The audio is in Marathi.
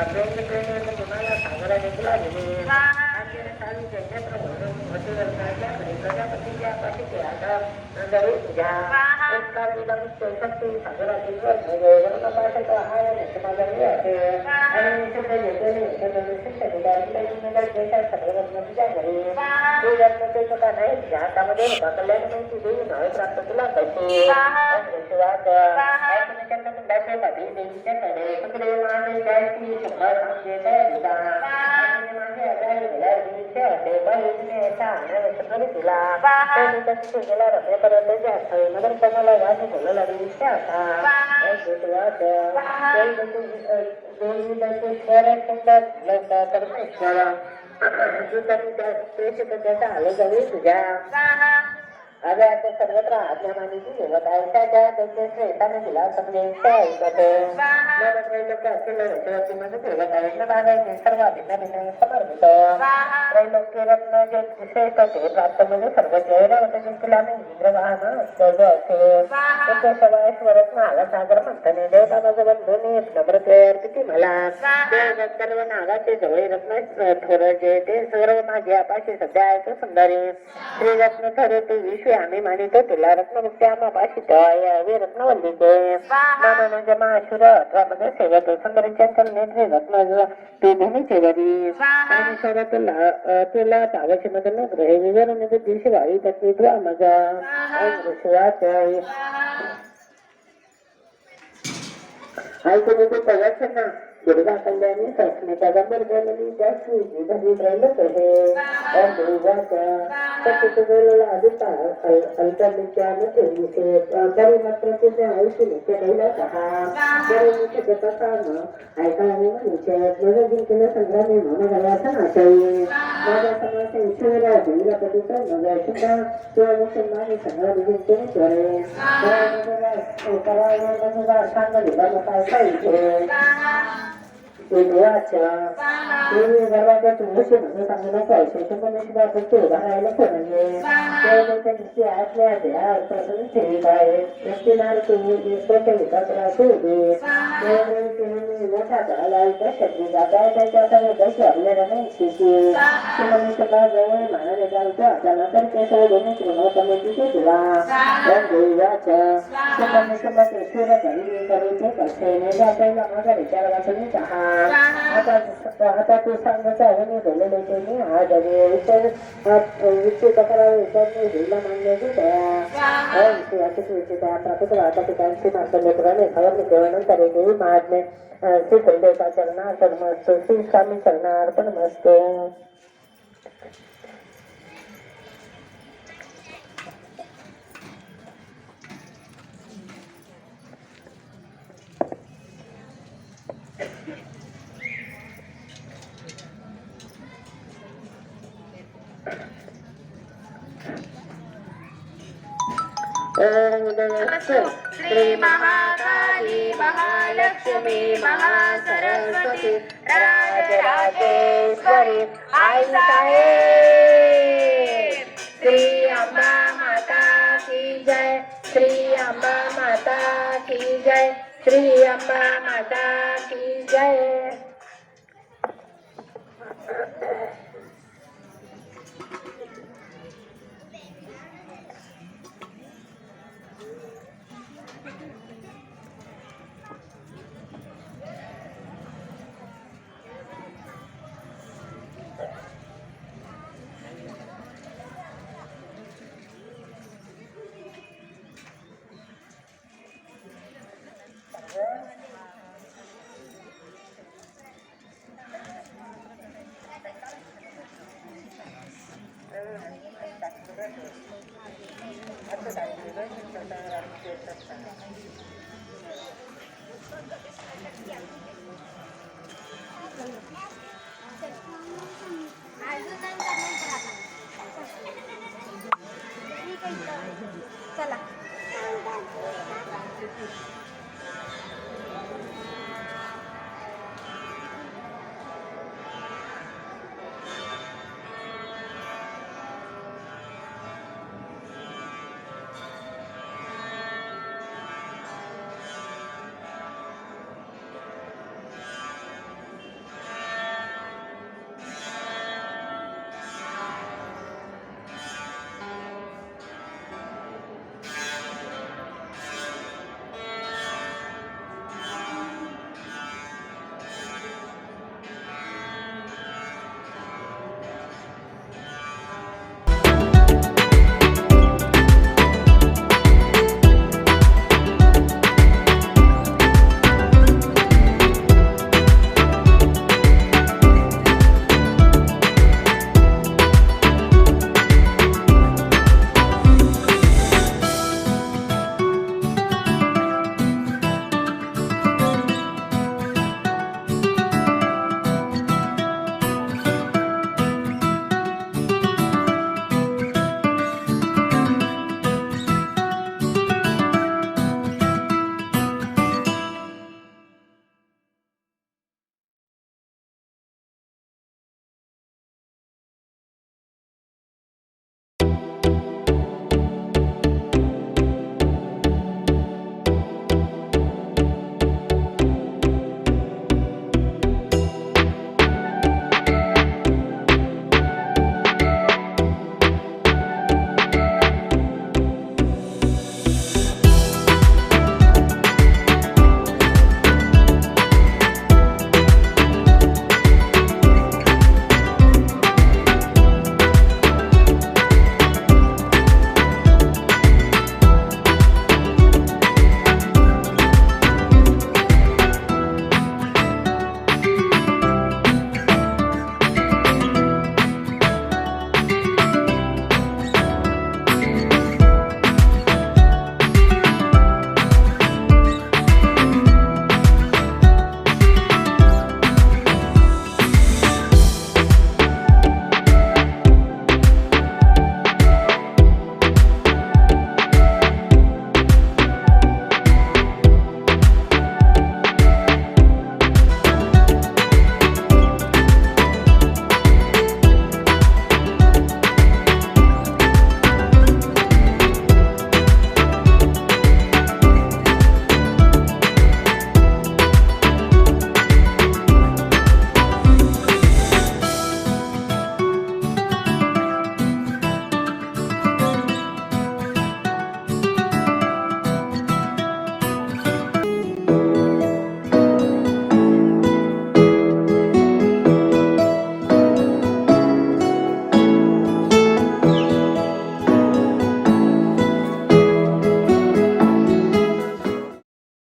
तुम्हाला सागरा घेतला प्रजापतीच्या पाठी आता नंदरी पूजा हातामध्ये कल्याण देवी नवे प्राप्त तुला पैसे अगं आता सर्वत्र आज्ञामानीची देवत आहे त्या त्यांच्या श्रेष्ठाने दिला समजेचे ऐकते लोक असलेल्या रचवतीमध्ये देवत आहे भागायचे सर्व भिन्न भिन्न समर्पित त्रैलोक्य रत्न जे श्रेष्ठ ते प्राप्त म्हणजे सर्व जयरावत जिंकला इंद्रवाहन असे त्याच्याशिवाय स्वरत्न आला सागर मंथने देवता माझं बंधूने नम्रते अर्पिती मला सर्व नागाचे जवळ रत्न थोर जे ते सर्व माझे अपाशी सध्या आहे सुंदरी श्री रत्न ठरे ते विश्व आम्ही मानितो तुला रत्नमुक्ती आम्हा पाशित यावे रत्नवल्लीचे मानन जमा आशुर अठरामध्ये सेवत सुंदरीच्या चलने रत्न ते धनीचे वरी आणि शहरात तुला तावशी मधून ग्रहे विवरण दिवशी वाळी तत्व मजा शिवाच ऐकून ते तयाच ना दुर्गा कल्याणी संस्कृता गंभीर बोलली जास्ती विधानी राहिलंच आहे बोलला अधिक अल्पनिच्या मध्ये तरी मात्र तिथे आयुष्य नित्य पहिला ऐकावे म्हणजे माझ्या जिंकलेल्या संग्रामी मनगलाचा नाशाई माझ्या समाजाच्या ईश्वरा देवीला पतीचा माझ्या शुद्धा किंवा मुसलमानी संग्रामी जिंकणे करे करावा सांग दिला नका ऐकायचे देवाच्या देवी गर्वाच्या तुमची म्हणून सांगण्याचा विशेषपणे तो उदाहरायला म्हणजे देवतेच्या दृष्टी आतल्या देहा प्रसन्न ठेवीत आहे व्यक्तीला तुम्ही स्वतः विकासला ठेवली मोठा झाला त्या शब्दी जाता त्याच्या दश आपल्याला नाही स्थिती मनुष्यला जवळ मानाने जायचं आपल्याला तर ते सगळे दोन्ही कृष्ण समितीचे तुला देवाच्या मनुष्यला ईश्वर काही करून ते करते म्हणजे आपल्याला माझा विचार वाचून चहा आता तू सांगायचं आहे मी बोललेले ते मी हा जगे विषय तक्रार विचारणे हिला मांडण्याची दया विषयाची विषय प्राप्त वाहता ठिकाणची मार्गलेकराने खबर केल्यानंतर देवी महात्मे श्री खंडेचा चरणा कर्मस्तो श्री स्वामी चरणा अर्पण मस्तो श्री महाकाली महालक्ष्मी महासरस्वती राजराजेश्वरी आई साहेब श्री अंबा माता की जय श्री अंबा माता की जय श्री अंबा माता की जय।